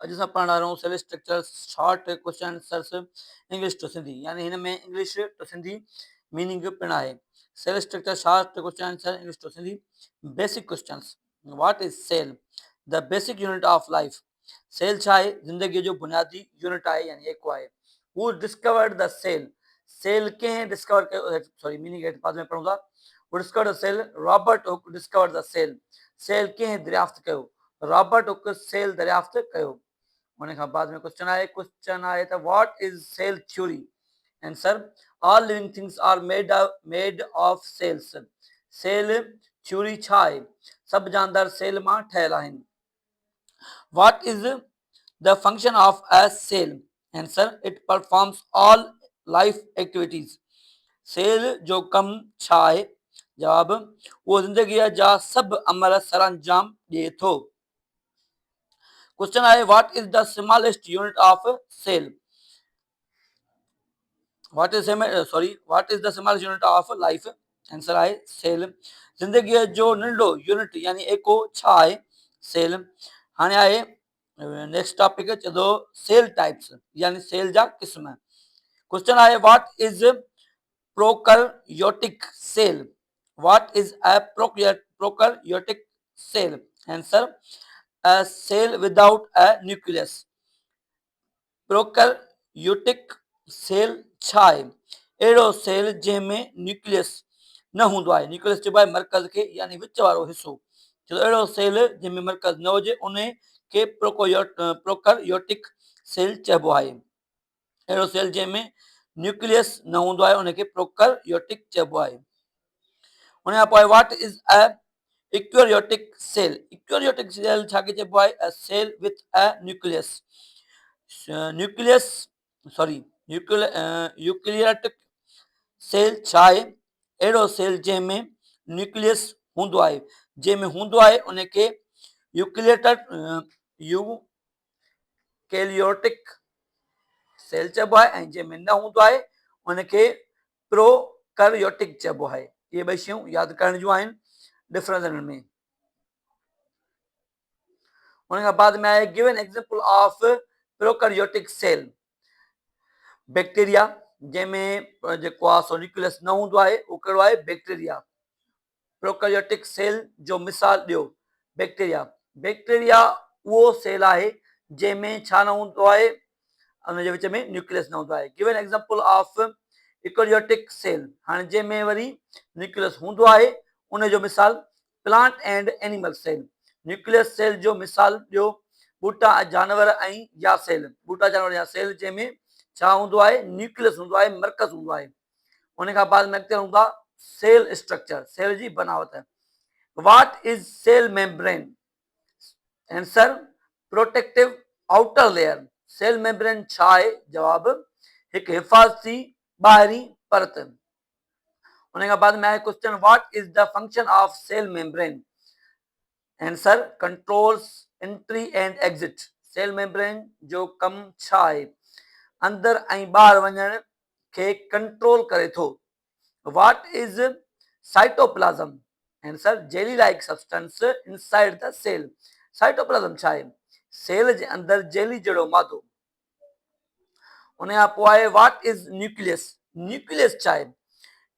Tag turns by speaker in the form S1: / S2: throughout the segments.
S1: अॼु असां पढ़ण वारा आहियूं cell structure short question answers English to Sindhi, यानी हिन में इंग्लिश टू सिंधी मीनिंग पिणु आहे। Cell structure short question answer English to Sindhi. Basic questions, what is cell? The basic unit of life. Cell छा आहे? ज़िंदगीअ जो बुनियादी यूनिट आहे, यानी एको आहे। Who discovered the cell? Cell कंहिं डिस्कवर कयो? सॉरी, मीनिंग हेठि बाद में पढ़ूं था। Who discovered the cell, Robert Hooke discovered the cell. Cell कंहिं दरियाफ़्त कयो? रॉबर्ट हुक सेल दरियाफ़्त कयो। उन खां बाद में क्वेश्चन आहे त what is cell theory? Answer, all living things are made of cells. Cell theory छा आहे? सभु जानदार सेल मां ठहियल आहिनि। What is the function of a cell? Answer, it performs all life activities. Cell जो कम छा आहे? जवाब, उहो ज़िंदगीअ जा सभु अमल सर अंजाम ॾिए थो। क्वेश्चन आहे, what is the smallest unit of cell? What is the smallest unit of life? Answer आहे सेल। ज़िंदगीअ जो नंढो यूनिट यानी एको छा आहे? सेल। हाणे आहे नेक्स्ट टॉपिक, चए थो सेल टाइप्स, यानी सेल जा क़िस्म। क्वेश्चन आहे, what is prokaryotic cell? What is a prokaryotic cell? Answer, a cell without a nucleus। Prokaryotic cell छा आहे? अहिड़ो सेल जंहिंमें न्यूक्लियस न हूंदो आहे। न्यूक्लियस चइबो आहे मर्कज़ खे, यानी विच वारो हिसो। छो अहिड़ो सेल जंहिंमें मर्कज़ न हुजे उन खे प्रोकैरियोटिक सेल चइबो आहे। अहिड़ो सेल जंहिंमें न्यूक्लियस न हूंदो आहे उनखे प्रोकैरियोटिक चइबो आहे। उन खां पोइ what is a eukaryotic cell? Eukaryotic cell छा खे चइबो आहे? A cell with a nucleus. Eukaryotic cell छा आहे? अहिड़ो सेल जंहिंमें न्यूक्लियस हूंदो आहे। जंहिंमें हूंदो आहे उनखे यूकैरियोटिक सेल चइबो आहे, ऐं जंहिंमें न हूंदो आहे उनखे प्रोकैरियोटिक चइबो आहे। इहे ॿई शयूं यादि करण जूं आहिनि डिफरेंस हिननि में। उन खां बाद में आहे, give an example of prokaryotic cell. Bacteria, जंहिंमें जेको आहे सो न्यूक्लियस न हूंदो आहे, उहो कहिड़ो आहे? बैक्टीरिया। प्रोकैरियोटिक सेल जो मिसाल ॾियो। बैक्टीरिया उहो सेल आहे जंहिंमें छा न हूंदो आहे? उनजे विच में न्यूक्लियस न हूंदो आहे। Give an example of eukaryotic cell. हाणे जंहिंमें वरी न्यूक्लियस हूंदो आहे उनजो मिसाल plant and animal cell. Nucleus cell जो मिसाल ॾियो ॿूटा जानवर ऐं या सेल। ॿूटा जानवर या सेल जंहिंमें छा हूंदो आहे? न्यूक्लियस हूंदो आहे, मर्कज़ हूंदो आहे। उन खां बाद में अॻिते हूंदो आहे सेल स्ट्रक्चर, सेल जी बनावट। What is cell membrane? Answer, protective outer layer. Cell membrane छा आहे? जवाब, हिकु हिफ़ाज़ती ॿाहिरीं परत। उन खां बाद में आहे question, what is the function of cell membrane? Answer, controls entry and exit. Cell membrane जो कम छा आहे? अंदर ऐं ॿाहिरि वञण खे कंट्रोल करे थो। What is cytoplasm? Answer, jelly like substance inside the cell. Cytoplasm छा आहे? सेल जे अंदर जेली जहिड़ो मादो। उन खां पोइ आहे, व्हाट इज न्यूक्लियस? न्यूक्लियस छा आहे?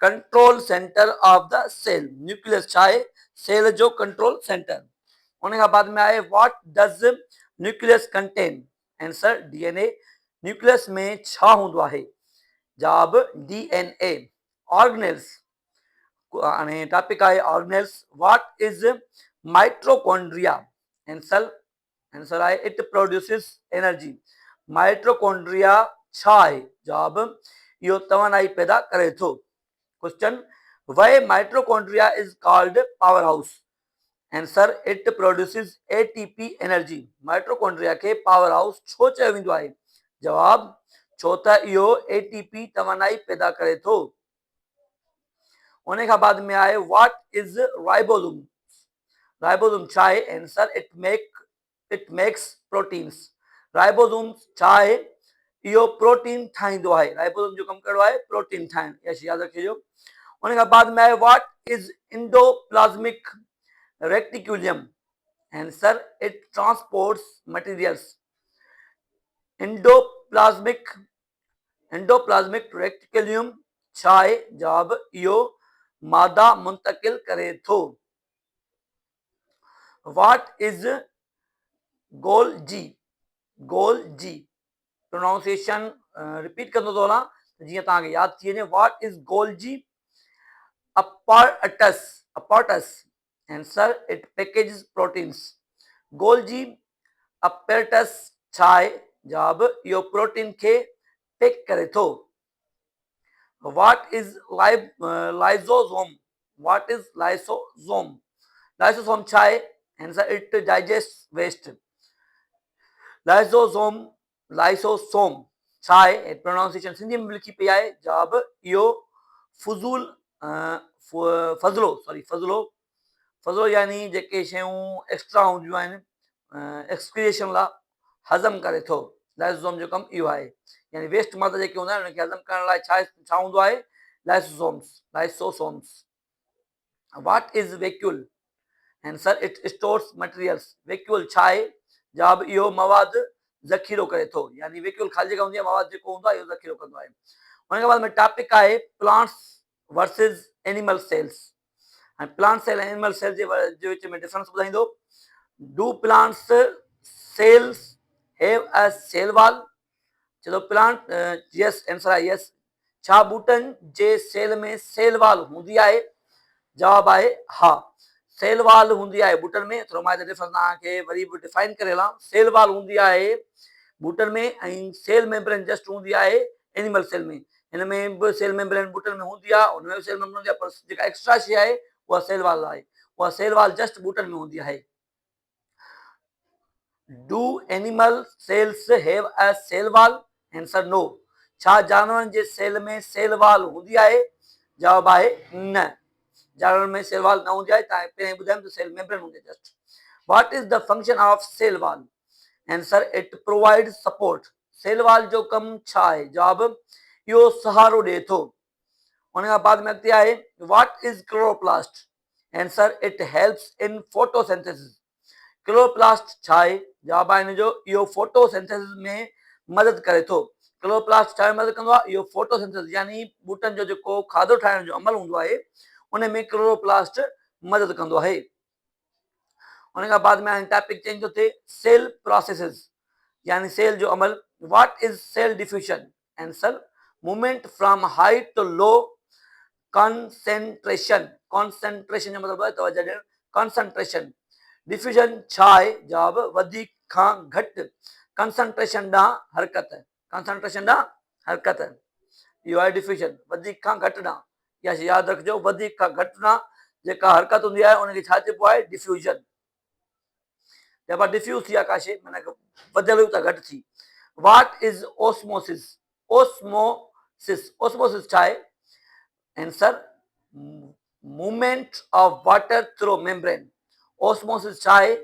S1: Control centre of the cell. Nucleus छा आहे? सेल जो कंट्रोल सेंटर। उन खां बाद में आहे, what does nucleus contain? Answer, DNA. Nucleus में छा हूंदो आहे? जवाब, डीएनए। ऑर्गेनेल्स, हाणे टॉपिक आहे organelles. What is mitochondria? Answer आहे, इट प्रोड्यूसिस एनर्जी। माइटोकॉन्ड्रिया छा आहे? जवाब, इहो तवानाई पैदा करे थो। Question, why mitochondria is called powerhouse? Answer, it produces ATP energy. Mitochondria खे पावर हाउस छो चयो वेंदो आहे? जवाब, छो त इहो एटीपी तवानाई पैदा करे थो। उन खां बाद में आहे, व्हाट इज राइबोसोम? राइबोसोम छा आहे? Answer, it makes proteins. Ribosome छा आहे? इहो प्रोटीन ठाहींदो आहे। राइबोसोम जो कमु कहिड़ो आहे? प्रोटीन ठाहिण। इहा यादि रखिजो। उन खां बाद में आहे, what is endoplasmic reticulum? Answer, it transports materials. Endoplasmic reticulum छा आहे? जवाब इहो मादा मुंतकिल करे थो। What is Golgi? Golgi pronunciation repeat कंदो थो हलां जीअं तव्हांखे यादि थी वञे। What is Golgi apparatus? Answer, it packages proteins. Golgi apparatus छा आहे? जवाब इहो प्रोटीन खे पैक करे थो। What is lysosome? What is lysosome? Lysosome छा आहे? Answer, it digests waste. Lysosome छा आहे? प्रोनाउंसिएशन सिंधी में लिखी पई आहे। जवाब इहो फज़लो यानी जेके शयूं एक्स्ट्रा हूंदियूं आहिनि एक्सक्रिएशन लाइ हज़म करे थो। लाइसोसोम जो कमु इहो आहे, यानी वेस्ट मादा जेके हूंदा आहिनि उनखे हज़म करण लाइ छा हूंदो आहे? Lysosomes. What is vacuole? Answer, it stores materials. Vacuole छा आहे? जवाब इहो मवाद ज़ख़ीरो करे थो, यानी वैक्यूल ख़ाली जगह हूंदी आहे, मवाद जेको हूंदो आहे इहो ज़ख़ीरो कंदो आहे। उनखे बाद में टॉपिक आहे प्लांट्स वर्सेस एनिमल सेल्स। ऐं प्लांट सेल ऐं एनिमल सेल जे विच में डिफरेंस ॿुधाईंदो। Do plants cells have a cell wall? चलो प्लांट यस, आंसर आहे यस। छा ॿूटनि जे सेल में सेल वॉल हूंदी आहे? जवाब आहे हा, सेल वॉल हूंदी आहे ॿूटनि में। थोरो मां डिफरेंस तव्हांखे वरी बि डिफाइन करे हलां। सेल वॉल हूंदी आहे ॿूटनि में ऐं सेल मेम्ब्रेन जस्ट हूंदी आहे एनिमल सेल में। हिन में बि सेल मेम्ब्रेन ॿूटनि में हूंदी आहे, हुन में बि सेल मेम्ब्रेन हूंदी आहे, पर जेका एक्स्ट्रा शइ आहे उहा सेल वॉल आहे। उहा सेल वॉल जस्ट ॿूटनि में हूंदी आहे। Do animal cells have a cell wall? Answer, no. छा जानवरनि जे सेल में सेल वॉल हूंदी आहे? जवाब आहे न, जानवरनि में सेल वॉल न हूंदी आहे। तव्हां पहिरियों ॿुधायमि त सेल मेम्ब्रेन हूंदी आहे just. What is the function of cell wall? Answer, it provide support. Cell wall जो कमु छा आहे? जवाब इहो सहारो ॾिए थो। उन खां बाद में अॻिते आहे what is chloroplast? Answer, it helps in photosynthesis. Chloroplast छा आहे? जवाब आहे हिन जो इहो फोटोसिंथेसिस में मदद करे थो। क्लोरोप्लास्ट छा मदद कंदो आहे? इहो फोटोसिंथेसिस यानी ॿूटनि जो जेको खाधो ठाहिण जो अमल हूंदो आहे उन में क्लोरोप्लास्ट मदद कंदो आहे। उन खां बाद में टॉपिक चेंज थो थिए सेल प्रोसेसिस यानी सेल जो अमल। What is cell diffusion? Answer, movement from high to low concentration. Concentration जो मतलब है तवज्जो ॾियणु, कॉन्सेंट्रेशन। डिफ्यूजन छा आहे? जवाब वधीक खां घटि कंसंट्रेशन ॾांहुं हरकत। कंसंट्रेशन ॾांहुं हरकत इहो आहे डिफ्यूजन, वधीक खां घटि ॾांहुं। इहा शइ यादि रखिजो, वधीक खां घटि ॾांहुं जेका हरकत हूंदी आहे उनखे छा चइबो आहे? डिफ्यूजन। जब डिफ्यूज थी आहे का शइ माना वधियल त घटि थी। What is osmosis? ओस्मोसिस छा आहे? Answer, movement of water through membrane. Osmosis छा आहे?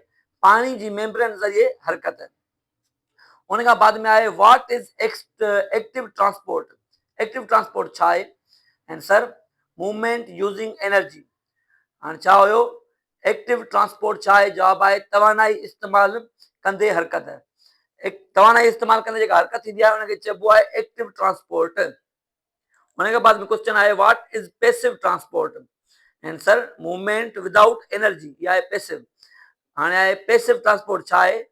S1: पाणी जी मेम्ब्रेन ज़रिए हरकत। उन खां बाद में आहे what is active transport? Active transport छा आहे? Answer, movement using energy. हाणे छा हुयो? एक्टिव ट्रांसपोर्ट छा आहे? जवाब आहे तवानाई इस्तेमालु कंदे हरकत। तवानाई इस्तेमालु कंदे जेका हरकत थींदी आहे उनखे चइबो आहे एक्टिव ट्रांसपोर्ट। उन खां बाद में क्वेश्चन आहे what is passive transport? Answer, movement without energy, इहा आहे पैसिव। हाणे आहे पैसिव ट्रांसपोर्ट छा आहे?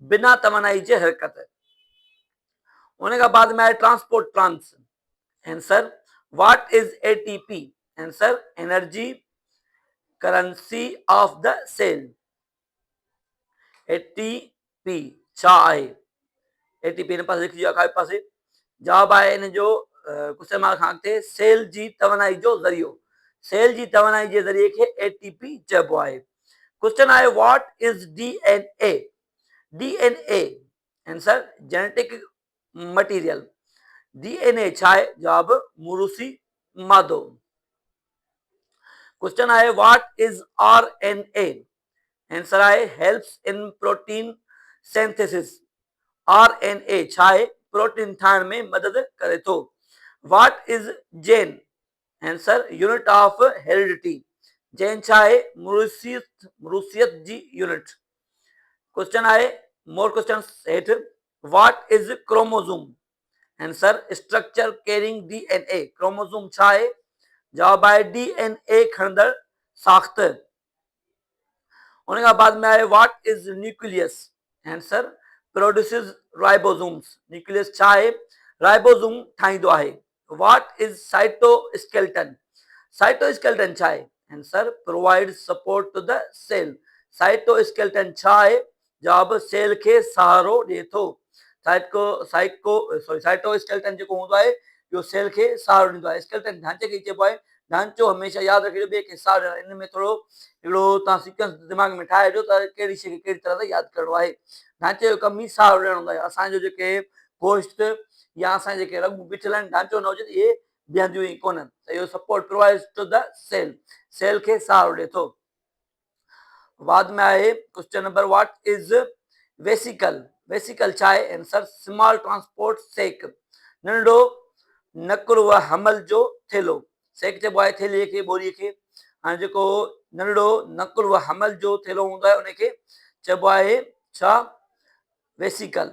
S1: बिना तवानाई जे हरकत। उन खां बाद में आहे transport trans. Answer, what is ATP? Answer, energy currency of the cell. ATP छा आहे? एटीपी हिन पासे लिखिजो आहे खाॿे पासे। जवाब आहे हिन जो कुझु माल खां अॻिते सेल जी तवानाई जो ज़रियो। सेल जी तवानाई जे ज़रिए खे एटीपी चइबो आहे। क्वेश्चन आहे what is DNA? DNA answer, genetic material. DNA छा आहे? जवाब मुरूसी मादो। क्वेश्चन आहे व्हाट इज आरएनए? आंसर आहे helps in protein synthesis. RNA छा आहे? प्रोटीन ठाहिण में मदद करे थो। What is gene? Answer, unit of heredity. Gene छा आहे? मुरूसियत जी यूनिट। क्वेश्चन आहे मोर क्वेश्चन हेठि what is chromosome? Answer structure carrying DNA. Chromosome छा आहे? जवाब आहे डीएनए खणंदड़ साख़्त। उन खां बाद में आहे what is nucleus? Answer produces ribosomes. Nucleus छा आहे? राइबोसोम ठाहींदो आहे। What is cytoskeleton? साइटोस्केलेटन छा आहे? Answer provide support to the cell. Cytoskeleton छा आहे? जवाब सेल खे सहारो ॾिए थो। साइटोस्केलेटन जेको हूंदो आहे इहो सेल खे सहारो ॾींदो आहे। स्केलेटन ढांचे खे चइबो आहे। ढांचो हमेशह यादि रखिजो ॿिए खे सहारो ॾियणु। इन में थोरो हिकिड़ो तव्हां सीक्वेंस दिमाग़ में ठाहे ॾियो त कहिड़ी शइ खे कहिड़ी तरह सां यादि करिणो आहे। ढांचे जो कमु ई सहारो ॾियणो हूंदो आहे। असांजो जेके गोश्त या असांजे जेके रॻूं बीठल आहिनि ढांचो न हुजे त इहे बीहंदियूं ई कोन्हनि। त इहो support provides to the cell. Cell खे सहारो ॾिए थो। बाद में आहे question number what is vesicle? Vesicle छा आहे? Answer small transport sac. नंढो नकुल व हमल जो थेलो। सेक चइबो आहे थेलीअ खे, ॿोरीअ खे। हाणे जेको नंढड़ो नकुल व हमल जो थेलो हूंदो आहे उनखे चइबो आहे छा? वेसिकल।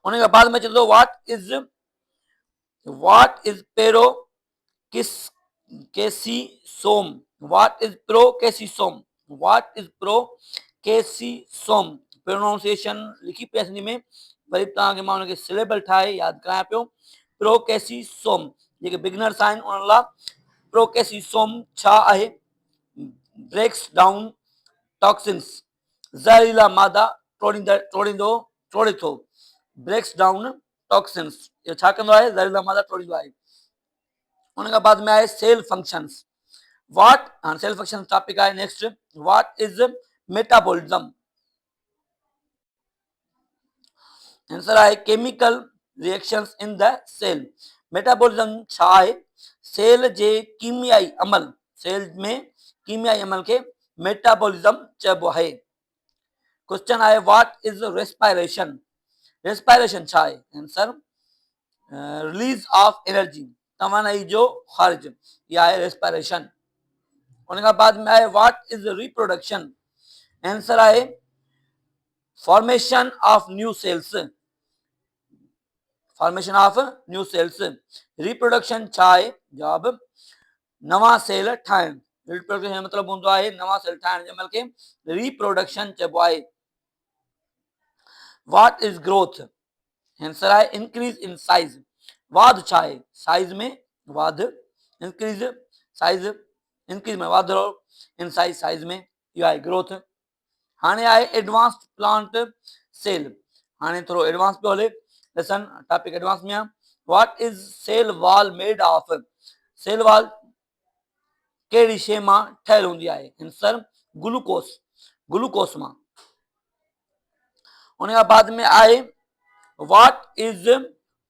S1: उन खां बाद में चए थो what is peroxisome? What is peroxisome? What is peroxisome? Pronunciation लिखी पिया सिंधी में, वरी तव्हांखे मां हुनखे सिलेबल ठाहे यादि करायां पियो। प्रोकेसीसोम जेके बिगनर्स आहिनि उन्हनि लाइ प्रोकेसीसोम छा आहे? Breaks down toxins. ज़हरीला मादा टोड़े थो। ब्रेक्स डाउन टॉक्सिन्स इहो छा कंदो आहे? ज़हरीला मादा टोड़ींदो आहे। उन खां बाद में आहे सेल फंक्शंस। व्हाट, हाणे सेल फंक्शन टॉपिक आहे next. What is metabolism? Answer आहे chemical reactions in the cell. Metabolism छा आहे? सेल जे कीमियाई अमल। सेल में कीमियाई अमल खे मेटाबॉलिज्म चइबो आहे। क्वेश्चन आहे व्हाट इज रेस्पायरेशन? रेस्पायरेशन छा आहे? आंसर रिलीज ऑफ एनर्जी, तवानाई जो ख़ारिज, इहा आहे रेस्पायरेशन। उन खां बाद में आहे व्हाट इज रिप्रोडक्शन? आंसर आहे formation of new sales. Formation of new sales. Reproduction छा आहे? जवाब नवां सेल ठाहिण। रिप्रोडक्शन जो मतिलबु हूंदो आहे नवां सेल ठाहिण, जंहिं महिल खे रिप्रोडक्शन चइबो आहे। What is growth? आंसर आहे इंक्रीज इन साइज। वाध छा आहे? साइज में वाध। इंक्रीज साइज, इंक्रीज में वाधो इन साइज, साइज में, इहो आहे ग्रोथ। हाणे आहे एडवांस्ड प्लांट सेल। हाणे थोरो एडवांस पियो हले लेसन, टॉपिक एडवांस में आहे। What is cell wall made of? Cell wall कहिड़ी शइ मां ठहियल हूंदी आहे? Answer glucose. ग्लूकोस मां। उन खां बाद में आहे what is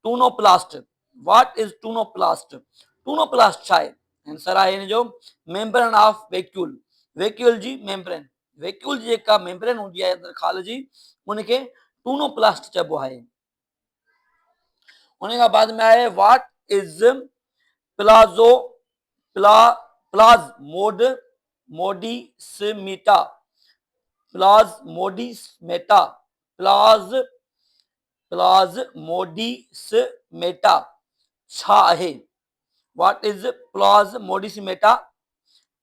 S1: tonoplast? What is tonoplast? Tonoplast छा आहे? आंसर आहे हिन जो मेम्ब्रेन ऑफ वैक्यूल। वैक्यूल जी मेम्ब्रेन। वैक्यूल जी जेका मेम्ब्रेन हूंदी आहे अंदरि खाल जी, उनखे टूनोप्लास्ट चइबो आहे। उन खां बाद में आहे व्हाट इज प्लाज़ो प्लाज़मोड मोडिस्मेटा? प्लाज़मोडिस्मेटा, प्लाज़मोडिस्मेटा छा आहे? What is प्लाज़मोडिस्मेटा?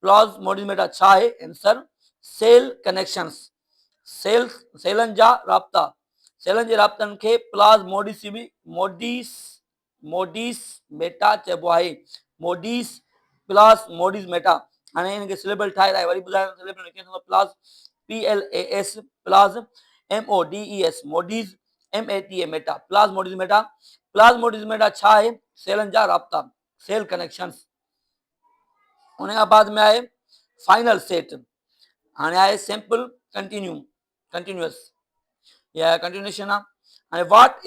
S1: प्लाज़मोडिस्मेटा छा आहे? Answer cell connections. सेलन जा राब्ता। सेलन जे राब्तनि खे मोडिस्मेटा चइबो आहे। प्लाज़मोडिस्मेटा। हाणे हिनखे सिलेबल ठाहे वरी ॿुधायां सिलेबल कीअं plas PLAS plas MODES modes MATA mata. Plasmodesmata. Plasmodesmata छा आहे? सेलन जा राब्ता, सेल कनेक्शंस। उन खां बाद में आहे फाइनल सेट। हाणे आहे सिंपल कंटिन्यूअस, या कंटिन्यूएशन आहे। हाणे what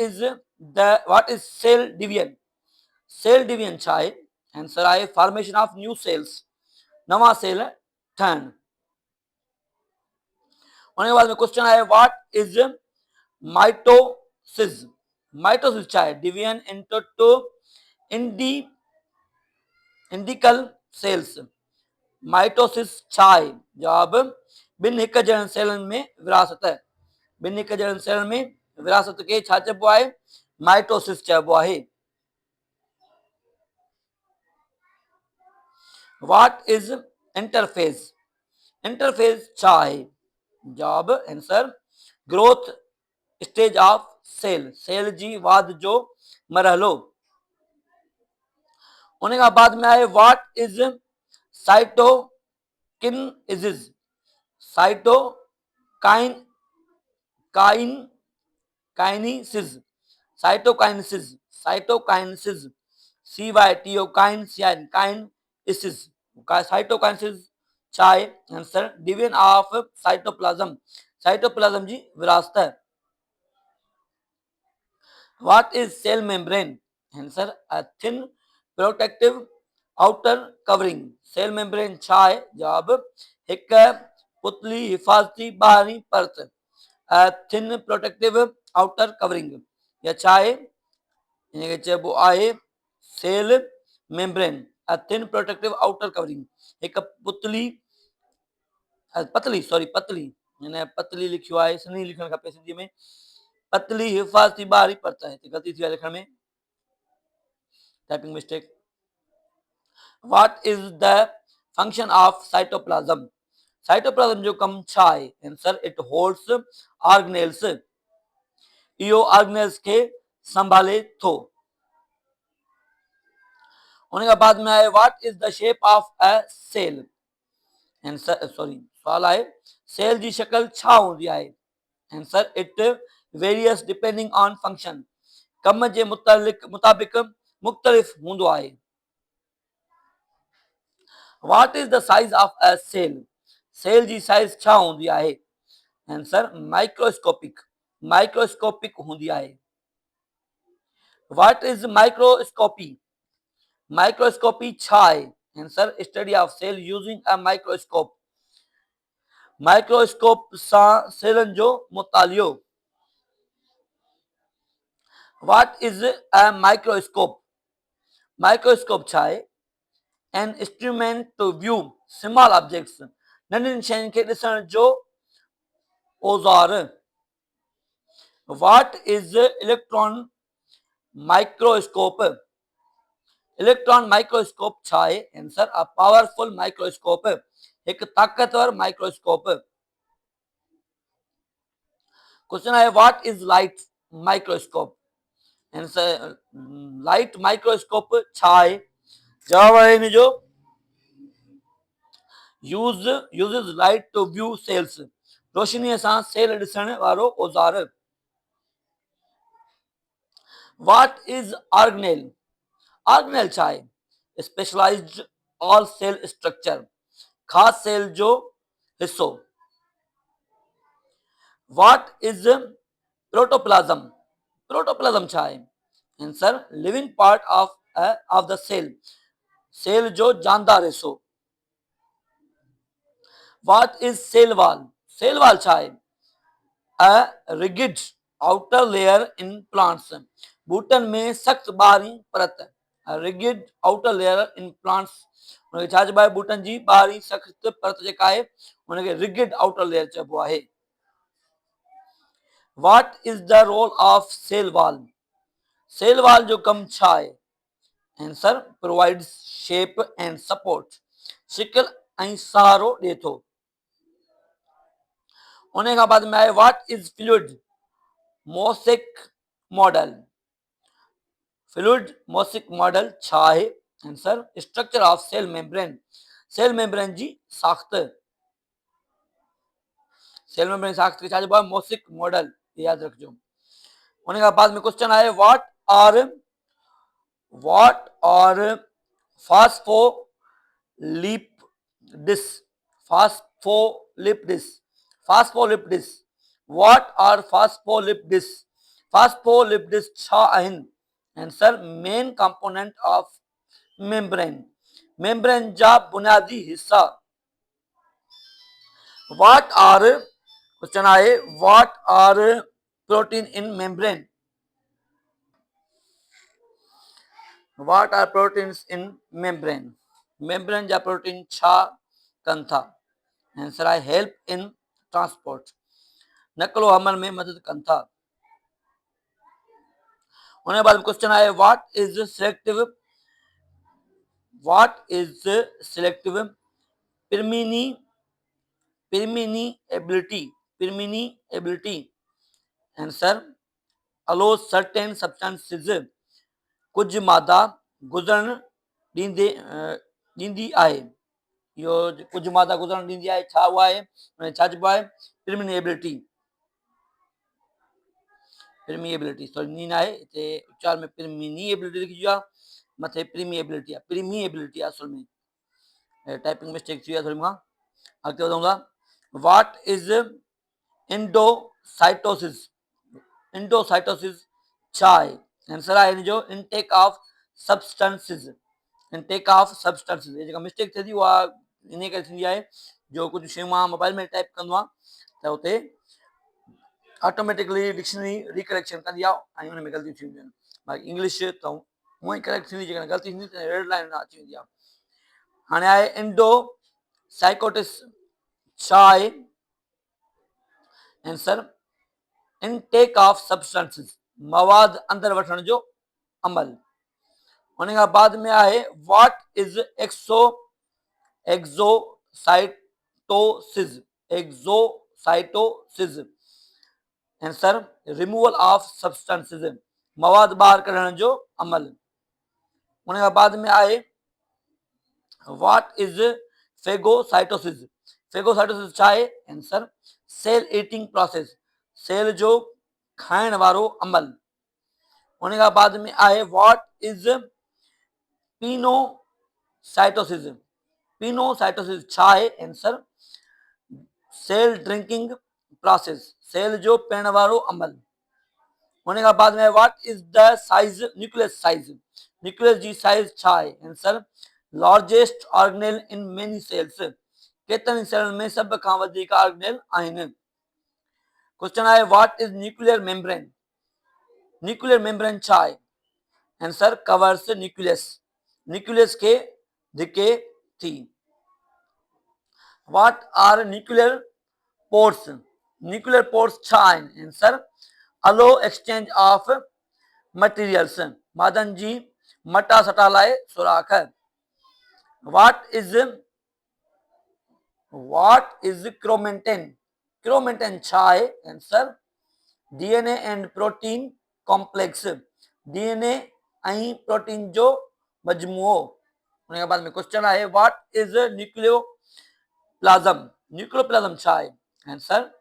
S1: is cell division? Cell division छा आहे? आंसर आहे फॉर्मेशन ऑफ न्यू सेल्स, नवां सेल ठहण। उन बाद में क्वेश्चन आहे व्हाट इज माइटोसिस? माइटोसिस छा आहे? Division into two identical cells. Mitosis छा आहे? जवाब ॿिनि हिक जहिड़नि सेलनि में विरासत। ॿिन्ही कजड़नि सेलनि में विरासत खे छा चइबो आहे? माइटोसिस चइबो आहे। What is interface? इंटरफेस छा आहे? जवाब answer growth stage of cell, cell जी वाध जो मरहलो। उन खां बाद में आहे what is cytokinesis? Cytokine kine kinesis, cytokinesis, cytokinesis, CYTO kine kinesis, cytokinesis छा आहे? Answer division of cytoplasm, cytoplasm जी विरासत। What is cell membrane? Answer a thin protective outer covering. Cell membrane छा आहे? जवाब हिक पुतली हिफ़ाज़ती ॿाहिरीं परत, a thin protective outer covering। या छा आहे? इनखे चइबो आहे cell membrane, a thin protective outer covering, हिक पतली हिन पतली लिखियो आहे, सन्ही लिखणु खपे सिंधी में, पतली हिफ़ाज़ती ॿाहिरीं परत आहे, हिते ग़लती थी आहे लिखण में, typing mistake. What is the function of cytoplasm? Cytoplasm जो कम छा आहे? आंसर इट होल्ड्स ऑर्गेनेल्स, इहो ऑर्गेनेल्स खे संभाले थो। उन खां बाद में आहे what is the shape of a cell? Answer सवाल आहे सेल जी शक्ल छा हूंदी आहे? Answer it varies depending on function, कम जे मुताबिक मुख्तलिफ हूंदो आहे। What is the size of a cell? Cell जी साइज छा हूंदी आहे? आंसर माइक्रोस्कोपिक, माइक्रोस्कोपिक हूंदी आहे। What is microscopy? माइक्रोस्कोपी छा आहे? Answer study of cell using a microscope, microscope सां सेलन जो मुतालियो। What is a microscope? Microscope छा आहे? An instrument to view small objects, नंढियुनि शयुनि खे ॾिसण जो औज़ार। What is electron microscope? Electron microscope छा आहे? आंसर अ पावरफुल माइक्रोस्कोप, हिकु ताक़तवर माइक्रोस्कोप। क्वेश्चन आहे what is light microscope? Answer light microscope छा आहे? जवाब आहे हिन जो uses light to view cells, रोशनीअ सां सेल ॾिसण वारो औज़ार। What is organelle? ऑर्गेनेल छा आहे? स्पेशलाइज्ड ऑल सेल स्ट्रक्चर, ख़ासि सेल जो हिस्सो। What is protoplasm? प्रोटोप्लाज्म छा आहे? Answer living part of the cell, cell जो जानदार हिस्सो। What is cell wall? Cell wall छा आहे? A rigid outer layer in plants, बूटन में सख्त ॿाहिरीं परत, rigid outer layer in plants, हुनखे छा चइबो आहे? बूटन जी ॿाहिरीं सख्त परत जेका आहे हुनखे रिगिड आउटर लेयर चइबो आहे। What is the role of cell wall? Cell wall जो कम छा आहे? Answer provides shape and support, शिकल ऐं सहारो ॾिए थो। उन खां बाद में आहे what is fluid mosaic model? Fluid mosaic model छा आहे? Answer structure of cell membrane, cell membrane जी साख़्त, सेल मेम्ब्रेन साख़्त खे छा चइबो आहे? मोसेक मॉडल, यादि रखिजो। उन खां बाद में क्वेश्चन आहे what are phospholipids? Phospholipids what are phospholipids? Phospholipids छा आहिनि? Answer main component of membrane, membrane जा बुनियादी हिस्सा। व्हाट आर क्वेश्चन आहे what are protein in membrane? What are proteins in membrane? Membrane जा प्रोटीन छा कनि था? आंसर आहे हेल्प इन ट्रांसपोर्ट, नकलो अमल में मदद कनि था। उन बाद क्वेश्चन आहे what is selective permi permeability answer allow certain substances कुछ मादा गुजरण ॾींदी आहे। इहो कुझु मादा गुजरण ॾींदी आहे छा उहा आहे छा चइबो आहे पिरमिएबिलिटी सॉरी नी न आहे हिते उचार में पिरमिनिएबिलिटी लिखिजी आहे मथे प्रीमिएबिलिटी आहे प्रीमिएबिलिटी आहे असल में टाइपिंग मिस्टेक थी आहे थोरी मूंखां। अॻिते वधूं था व्हाट इज इंडोसाइटोसिस छा आहे आंसर आहे हिन जो इनटेक ऑफ सब्सटेंसेस ये जेका मिस्टेक थिए थी उहा इन करे थींदी आहे जो कुझु शयूं मां मोबाइल में टाइप कंदो आहियां त हुते ऑटोमेटिकली डिक्शनरी रिकरेक्शन कंदी आहे ऐं हुन में ग़लतियूं थी वेंदियूं आहिनि बाक़ी इंग्लिश त हूअं ई करेक्ट थींदी जेकॾहिं ग़लती थींदी त रेड लाइन अची वेंदी आहे। हाणे आहे इंडोसाइकोटिस छा आहे आंसर इनटेक ऑफ सब्सटेंसेस मवाद अंदर वठण जो अमल। उन खां बाद में आहे what is exocytosis answer removal of substances मवाद ॿाहिरि कढण जो अमल। उन खां बाद में आहे व्हाट इज फेगोसाइटोसिस छा आहे answer cell eating process cell जो खाइण वारो अमल। उन खां बाद में आहे व्हाट इज पिनोसाइटोसिस छा आहे answer cell drinking process cell जो पीअण वारो अमल। उन खां बाद में व्हाट इज द न्यूक्लियस जी साइज छा आहे answer largest organelle in many cells केतिरनि सेलनि में सभ खां वधीक ऑर्गेनेल आहिनि। क्वेश्चन आहे व्हाट इज न्यूक्लियर मेम्ब्रेन छा आहे आंसर कवर्स न्यूक्लियस खे धिके थी। व्हाट आर न्यूक्लियर पोर्ट्स छा आहिनि answer allow exchange of materials मादन जी मटा सटा लाइ सुराख। व्हाट इज क्रोमेटिन छा आहे answer DNA and protein complex DNA ऐं प्रोटीन जो मजमूओ। उन खां बाद में क्वेश्चन आहे व्हाट इज न्यूक्लियोप्लाज़म छा आहे आंसर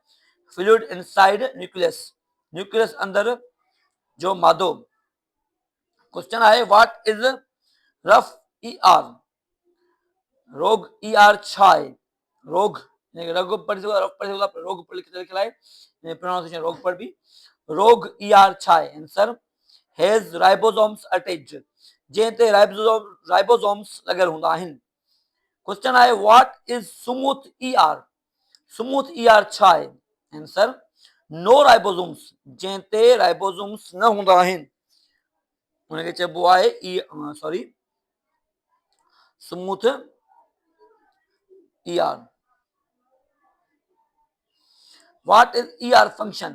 S1: फ्लूइड इनसाइड न्यूक्लियस अंदर जो मादो। क्वेश्चन आहे व्हाट इज रोग छा आहे रोग पढ़ी रोग लिखियल आहे प्रोनाउंसिएशन रोग पढ़ बि रोग छा आहे आंसर हैज राइबोसोम्स अटैच्ड जंहिं ते राइबोसोम्स लॻियल हूंदा आहिनि। क्वेश्चन आहे व्हाट इज स्मूथ छा आहे आंसर नो राइबोसोम्स जंहिं ते राइबोसोम्स न हूंदा आहिनि उनखे चइबो आहे स्मूथ व्हाट इज फंक्शन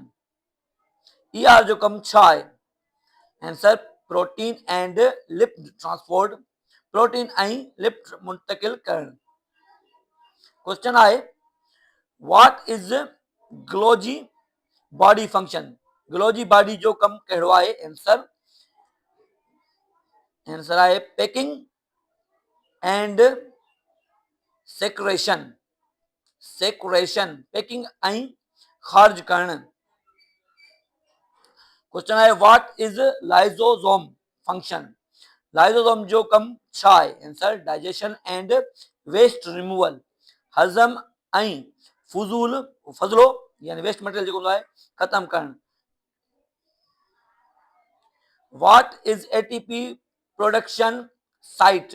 S1: जो कम छा आहे answer protein and lipid transport protein ऐं लिपिड मुंतकिल करण। क्वेश्चन आहे what is Golgi body function body जो कम कहिड़ो आहे आंसर आहे पैकिंग एंड सेक्रेशन पैकिंग ऐं ख़ारिज करण। क्वेश्चन आहे व्हाट इज लाइसोसोम फंक्शन जो कम छा आहे answer digestion and waste removal हज़म ऐं फज़लो यानी वेस्ट मटेरियल जेको हूंदो आहे ख़तम करण। What is ATP production site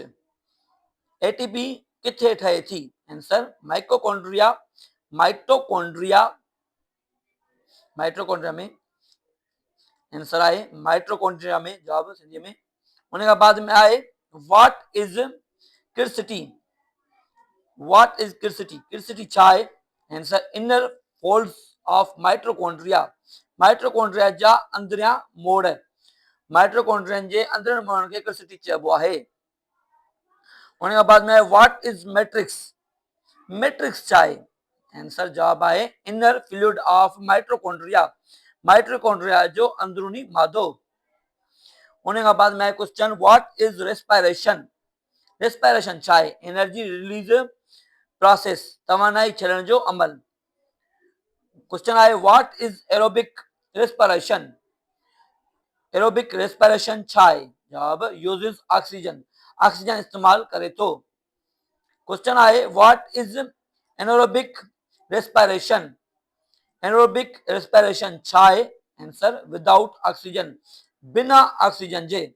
S1: किथे ठहे थी आंसर माइटोकॉन्ड्रिया में आंसर आहे माइटोकॉन्ड्रिया में जवाब सिंधी में। उन खां बाद में आहे व्हाट इज क्रिसिटी छा आहे answer inner folds of mitochondria. Mitochondria जा अंदरिया मोड़, माइट्रोकॉन्ड्रियन जे अंदर मोड़ खे क्रिसिटी चइबो आहे। उन खां बाद में व्हाट इज मैट्रिक्स, मैट्रिक्स छा आहे? आंसर जवाब आहे inner fluid of mitochondria, mitochondria जो अंदरूनी मादो। उन खां बाद में question what is respiration, respiration छा आहे? एनर्जी रिलीज प्रोसेस, तवानाई छॾण जो अमल। क्वेश्चन आहे what is aerobic respiration, aerobic respiration छा आहे? जवाब यूजेस ऑक्सीजन, ऑक्सीजन इस्तेमाल करे तो। क्वेश्चन आहे what is anaerobic respiration, anaerobic respiration छा आहे? आंसर विदाउट ऑक्सीजन, बिना ऑक्सीजन जे।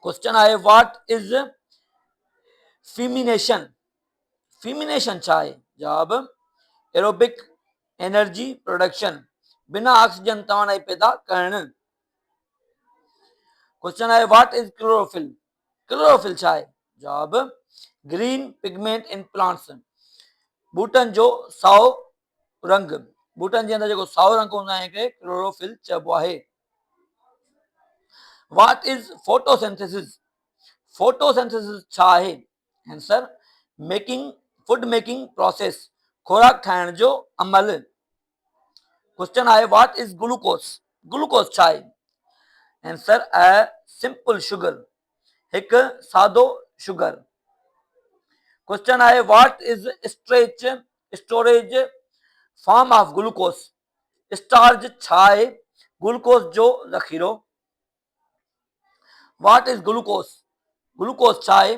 S1: क्वेश्चन आहे व्हाट इज फीमिनेशन, फीमिनेशन छा आहे? जवाब एरोबिक एनर्जी प्रोडक्शन, बिना ऑक्सीजन तवानाई पैदा करण। क्वेश्चन आहे व्हाट इज क्लोरोफिल, क्लोरोफिल छा आहे? जवाब ग्रीन पिगमेंट इन प्लांट्स, बूटन जो साओ रंग, बूटन जे अंदर जेको साओ रंग हूंदो आहे खे क्लोरोफिल चइबो आहे। व्हाट इज फोटोसिंथेसिस, फोटोसिंथेसिस छा आहे? Answer making food making process, खुराक ठाहिण जो अमल। क्वेश्चन आहे व्हाट इज ग्लूकोज, ग्लूकोज छा आहे? आंसर अ सिंपल शुगर, एक सादो शुगर। क्वेश्चन आहे what is storage, storage form of glucose, starch छा आहे? ग्लूकोज जो ज़ख़ीरो। व्हाट इज ग्लूकोज, ग्लूकोज छा आहे?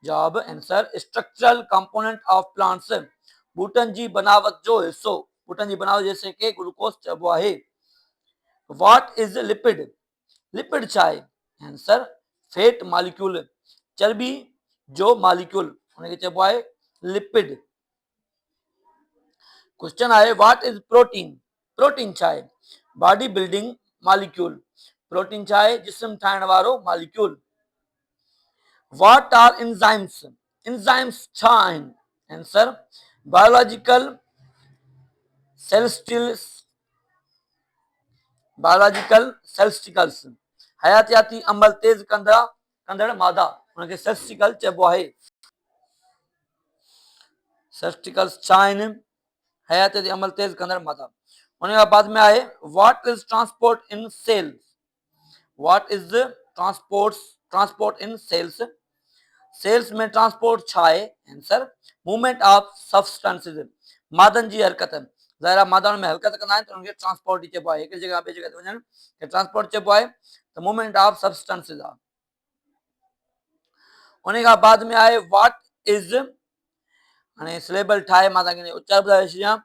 S1: जवाब answer structural component of plants, बूटन जी बनावट जो हिस्सो, बूटन जी बनावट जैसे के ग्लूकोज चइबो आहे। व्हाट इज लिपिड, लिपिड छा आहे? आंसर फैट मॉलिक्यूल, चर्बी जो मॉलिक्यूल उनखे चइबो आहे लिपिड। क्वेश्चन आहे व्हाट इज प्रोटीन, प्रोटीन छा आहे? बॉडी बिल्डिंग मॉलिक्यूल, प्रोटीन छा आहे? जिस्म ठाहिण वारो molecule. What are enzymes, enzymes छा आहिनि? आंसर बायोलॉजिकल सेल्स्टिल्स, बायोलॉजिकल सेल्स्टिकल्स, हयातियाती अमल तेज कंदड़ मादा, उनखे सेल्स्टिकल चइबो आहे। सेल्स्टिकल्स छा आहिनि? हयातियाती अमल तेज कंदड़ मादा। उन खां बाद में आहे what is transport in cell, what is transport, transport in cells, cells में ट्रांसपोर्ट छा आहे? आंसर मूवमेंट ऑफ सब्सटेंसेस, मादन जी हरकत, ज़ाहिर आहे मादा में हरकत कंदा आहिनि त उनखे ट्रांसपोर्ट ई चइबो आहे, हिकु जगह ॿिए जगह ते वञण खे ट्रांसपोर्ट चइबो आहे, त मूवमेंट ऑफ सब्सटेंसेस आहे। उन खां बाद में आहे व्हाट इज, हाणे सिलेबल ठाहे मां तव्हांखे उच्चार ॿुधाए छॾियां,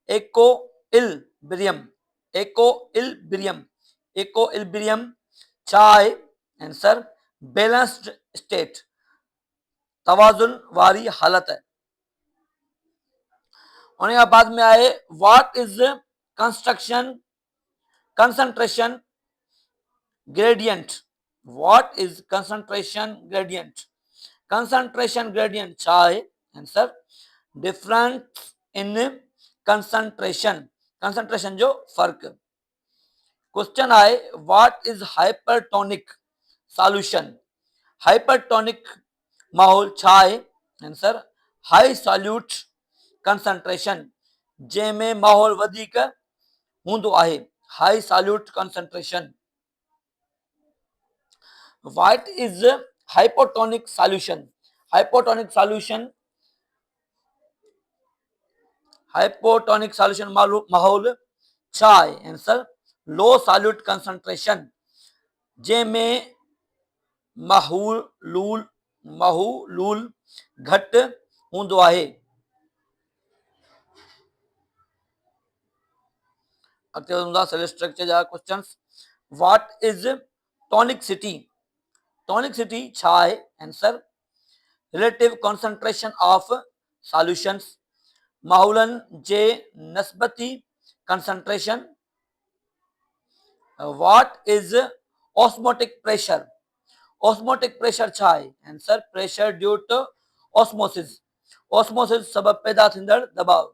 S1: एको इलबिरियम, एको इलबिरियम, एको इलबिरियम छा आहे? आंसर बैलेंस्ड स्टेट, तवाज़ुन वारी हालत। उन खां बाद में आहे what is construction concentration gradient, what is concentration gradient, concentration gradient छा आहे? Answer difference in concentration, concentration जो फर्क। क्वेश्चन आहे what is hypertonic solution, hypertonic माहौल छा आहे? आंसर हाई सॉल्यूट कंसंट्रेशन, जंहिंमें माहौल वधीक हूंदो आहे, high solute concentration. What is hypotonic solution, hypotonic solution, hypotonic solution माहौल छा आहे? आंसर लो सॉल्यूट कंसंट्रेशन, जंहिंमें माहौलूल माहौलूल घटि हूंदो आहे। अॻिते वधूं सेल स्ट्रक्चर जा questions. What is tonicity, tonicity छा आहे? Answer relative concentration of solutions, माहौलनि जे नस्बती concentration. What is osmotic pressure, osmotic pressure छा आहे? Answer pressure due to osmosis, osmosis सबब पैदा थींदड़ दबाव।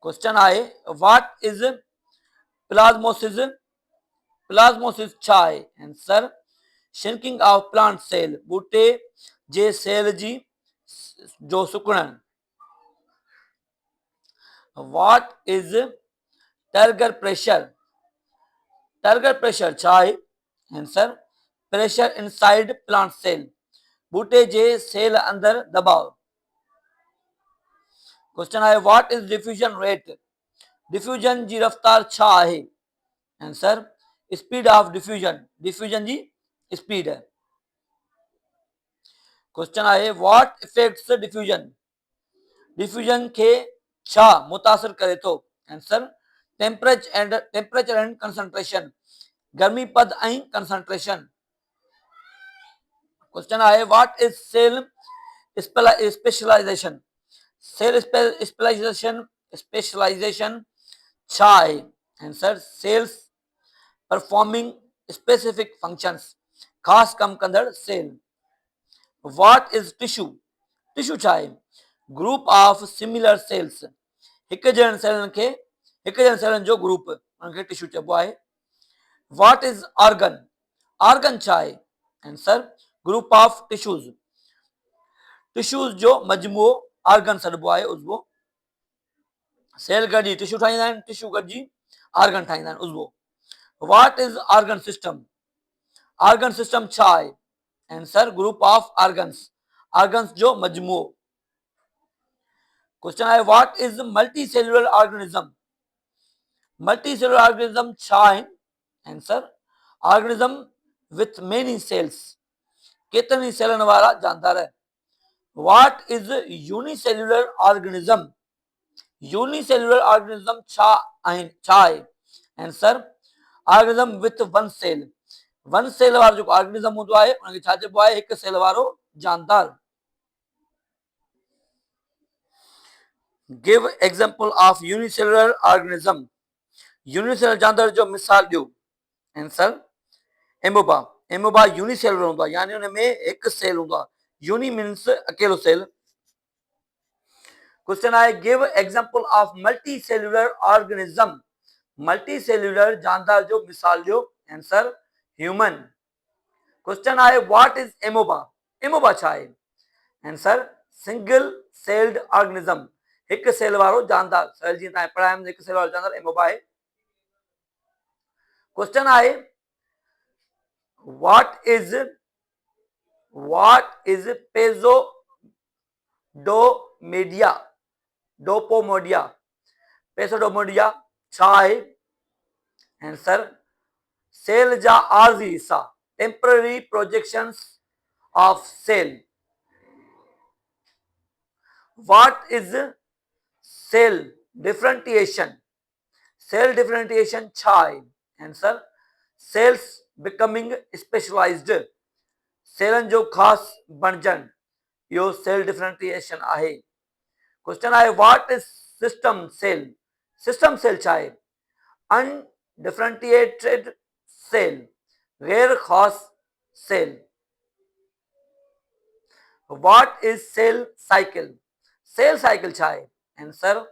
S1: क्वेश्चन आहे व्हाट इज प्लाज्मोसिस? प्लाज्मोसिस छा आहे? Answer shrinking of plant cell, बूटे जे सेल जी जो सुकणण। What is turgor pressure? Turgor pressure छा आहे? Answer pressure inside plant cell, बूटे जे सेल अंदर दबाव। क्वेश्चन आहे what is diffusion rate? Diffusion जी रफ्तार छा आहे? Answer speed of diffusion, diffusion जी स्पीड है। क्वेश्चन आहे व्हाट इफेक्ट्स डिफ्यूजन? डिफ्यूजन के छा मुतासिर करे थो? आंसर टेम्परेचर एंड कंसंट्रेशन, गर्मी पद ऐं कंसंट्रेशन। क्वेश्चन आहे what is cell specialisation? Cell specialisation छा आहे? Answer cells performing specific functions, खास कम कंदड़ cell. What is tissue? Tissue छा आहे? ग्रुप ऑफ सिमिलर सेल्स, हिक जहिड़नि सेलनि खे हिक जहिड़नि सेलनि जो ग्रुप, उनखे टिश्यू चइबो आहे। What is organ? ऑर्गन छा आहे? आंसर ग्रुप ऑफ टिश्यूज, टिश्यूज जो मजमूओ ऑर्गन सॾिबो आहे, उज़वो। सेल गॾिजी टिश्यू ठाहींदा आहिनि, टिश्यू गॾिजी ऑर्गन ठाहींदा आहिनि, उज़वो। What is organ system? Organ system छा आहे? आंसर ग्रुप ऑफ ऑर्गन्स, ऑर्गन्स जो मजमूओ। क्वेश्चन आहे what is multicellular organism? Multicellular organism छा आहिनि? Answer organism with many cells, केतिरनि सेलनि वारा जानदार। What is unicellular organism? Unicellular organism छा आहे? Answer organism with one cell, one cell वारो जेको ऑर्गेनिज्म हूंदो आहे उनखे छा चइबो आहे? हिकु सेल वारो जानदार। Give example of unicellular organism, unicellular जानदार जो मिसाल ॾियो। आंसर एमोबा, एमोबा यूनिसेलुलर हूंदो आहे, यानी हुन में हिकु सेल हूंदो आहे, यूनि मीन्स अकेलो सेल। क्वेश्चन आहे give example of multi cellular organism, multi cellular जानदार जो मिसाल ॾियो। Answer human. क्वेश्चन आहे व्हाट इज एमोबा? एमोबा छा आहे? आंसर सिंगल सेल्ड ऑर्गेनिज्म, हिकु सेल वारो जानदार सेल, जीअं तव्हां पढ़ायमि हिकु सेल वारो जानदार एमोबा आहे। क्वेश्चन आहे व्हाट इज पेज़ोडोमेडिया? डोपोमोडिया, पेसोडोमोडिया छा आहे? आंसर सेल जा आर्जी हिस्सा, temporary projections of cell. What is cell differentiation? Cell differentiation छा आहे? आंसर सेल्स बिकमिंग स्पेशलाइज्ड, सेलन जो खास बणजण, इहो सेल डिफरेंटिएशन आहे। क्वेश्चन आहे what is stem cell? Stem cell छा आहे? अनडिफरेंटिएटेड सेल, गैर खास cell. What is cell cycle? Cell cycle छा आहे? Answer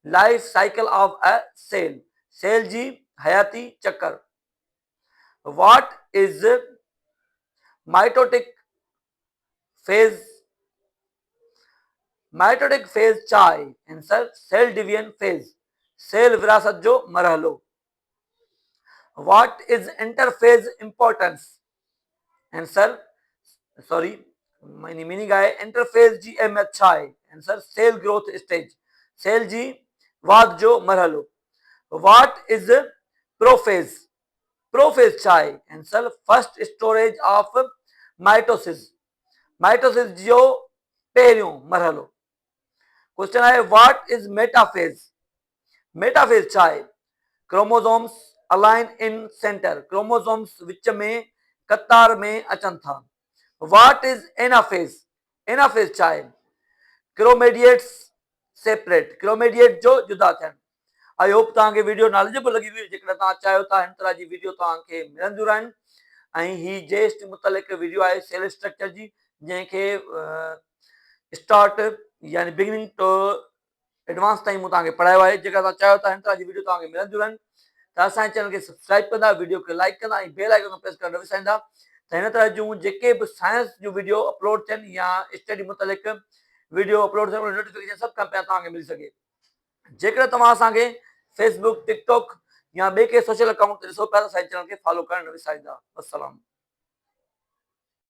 S1: life cycle of a cell, cell जी हयाती चक्कर। What is mitotic phase? Mitotic phase छा आहे? Answer cell division phase, cell विरासत जो मरहलो। What is interphase importance? Answer sorry meaning आहे इंटरफेज जी अहमियत छा आहे? Answer cell growth stage, cell जी वाध जो मरहलो। What is prophase? प्रोफेज छा आहे? Answer first storage of mitosis, mitosis जो पहिरियों मरहलो। क्वेश्चन आहे व्हाट इज मेटाफेज? मेटाफेज छा आहे? Chromosomes align in centre, chromosomes विच में कतार में अचनि था। What is anaphase? एनाफेज छा आहे? क्रोमेडिएट्स सेपरेट, क्रोमेडिएट जो जुदा थियण। आई होप तव्हांखे वीडियो नॉलेजेबल लॻी हुई। जेकॾहिं तव्हां चाहियो था हिन तरह जी वीडियो तव्हांखे मिलंदियूं रहनि, ऐं ही जेस्ट मुतलिक़ वीडियो आहे सेल स्ट्रक्चर जी, जंहिंखे स्टार्ट यानी बिगिनिंग टू एडवांस ताईं मूं तव्हांखे पढ़ायो आहे। जेका तव्हां चाहियो था हिन तरह जी वीडियो तव्हांखे मिलंदियूं रहनि त असांजे चैनल खे सब्सक्राइब कंदा, वीडियो खे लाइक कंदा ऐं बेल आइकन प्रेस करणु न विसारींदा त हिन तरह जूं जेके बि साइंस जूं वीडियो अपलोड थियनि या स्टडी मुतलिक़ वीडियो अपलोड थियनि उन नोटिफिकेशन सभु खां पहिरियों तव्हांखे मिली सघे। जेकर तव्हां असांखे फेसबुक, टिकटॉक या ॿिए के सोशल अकाउंट ते ॾिसो पिया त असांजे चैनल खे फॉलो करणु न विसारींदा। अस्सलाम।